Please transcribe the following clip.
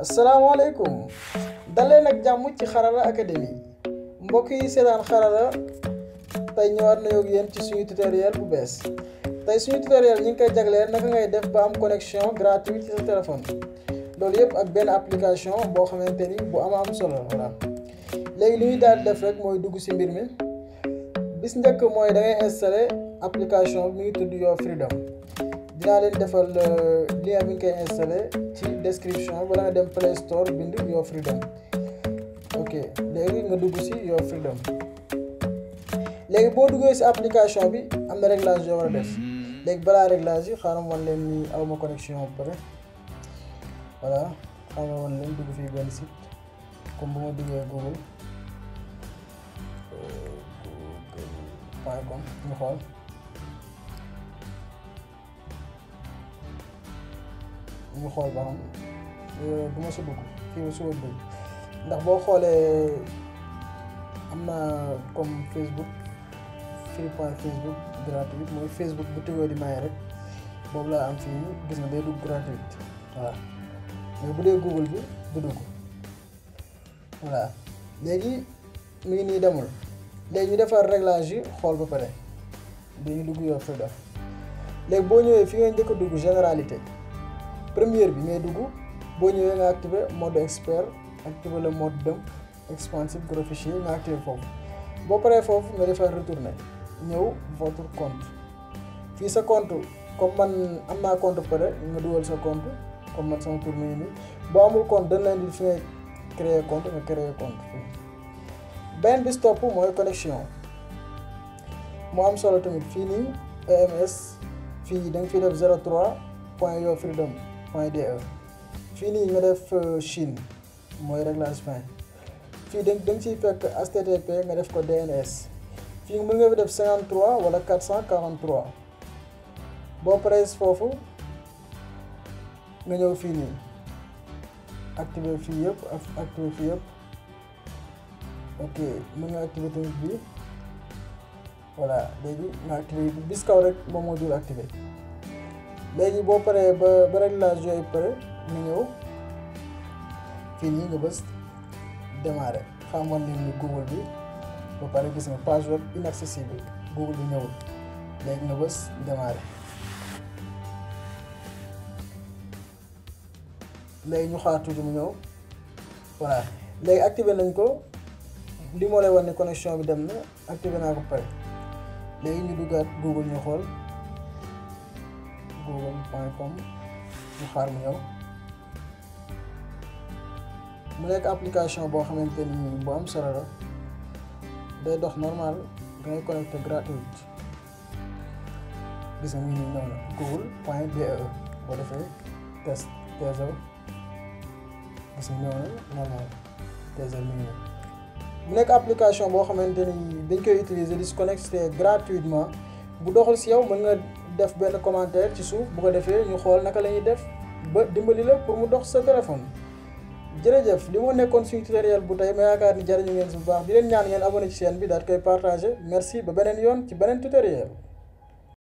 asalaamaaleykum dalee nag jàmm ci Xarala Academy mbokk yi seetaan Xarala tey ñëwaat na ak yéen ci suñu tutoriel bu bees tey suñu tutoriel ñu ngi koy jagleel naka ngay def ba am connexion gratuite ci sa téléphone loolu yëpp ak benn application boo xamante ni bu am solo voilà léegi li ñuy daal di def rek mooy dugg ci mbir mi bis njëkk mooy da ngay installer application bi mi ngi tudd Your Freedom dinaa leen defal lien bi nga koy installer ci description wala nga dem Play Store bind Your Freedom ok léegi nga dugg ci Your Freedom léegi boo duggee ci application bi am na réglage yoo war a def léegi balaa réglage yi xaaral ma wan leen ni aw ma connexion ba pare voilà xaaral ma wan leen dugg fii benn site comme bu ma duggee Google.com ñu xool ba xam du ma si dugg fii ba suba dugg ndax boo xoolee am na comme Facebook free.facebook gratuit mooy Facebook bu tëgoo di maye rek boobu laa am fii gis nga day dugg gratuit voilà mais bu dee Google bi du dugg voilà léegi mi ngi nii demul léegi ñu defar réglage yi xool ba pare dañuy dugg Your Freedom léegi boo ñëwee fi ngay njëkk a dugg généralité première bi ngay dugg boo ñëwee nga activer mode expert activer le mode DOM expansive gros fichier nga activer foofu boo paree foofu nga defar retourner ñëw votre compte fii sa compte comme man am naa compte pare nga dugal sa compte comme man sama tur mi nii boo amul compte dañ leen di fi ngay créer compte nga créer compte fii benn bis topp mooy connexion moo am solo tamit fii nii EMS fii da nga fiy def 03.yourfreedom.de fii nii nga def Chine mooy réglage fin fii da nga ciy fekk HTTP nga def ko DNS fii mën nga fi def 53 wala 443 boo paree foofu nga ñëw fii nii activer fii yëpp activer fii yëpp ok mën nga activer tamit bii voilà léegi nga activer bis kaw rek moom moo dul activer léegi boo paree ba réglage yooyu pare nga ñëw fii nii nga bës démarrer xamoon nañ ni Google bi ba pare gis nga page web inaccessible Google bi ñëwul léegi nga bës démarrer léegi ñu xaar tuuti mu ñëw voilà léegi activé nañ ko li moo lay wan ne connexion bi dem na activé naa ko pare léegi ñu duggaat Google ñu xool google.com ñu xaar mu ñëw mu nekk application boo xamante ni bu am solo la day dox normal da ngay connecté gratuit gis nga mu ngi ñëw na google.de boo defee test teso gis nga ñëw na normal teso mi ngi ñëw mu nekk application boo xamante ni dañ koy utiliser di se connecter gratuitement bu doxul si yow mën nga def benn commentaire ci suuf bu ko defee ñu xool naka la ñuy def ba dimbali la pour mu dox sa téléphone jërëjëf li moo nekkoon suñu tutoriel bu tey ma yaakaar ni jariñu ngeen si bu baax di leen ñaan ngeen abonné ci chaîne bi daal koy partager merci ba beneen yoon ci beneen tutoriel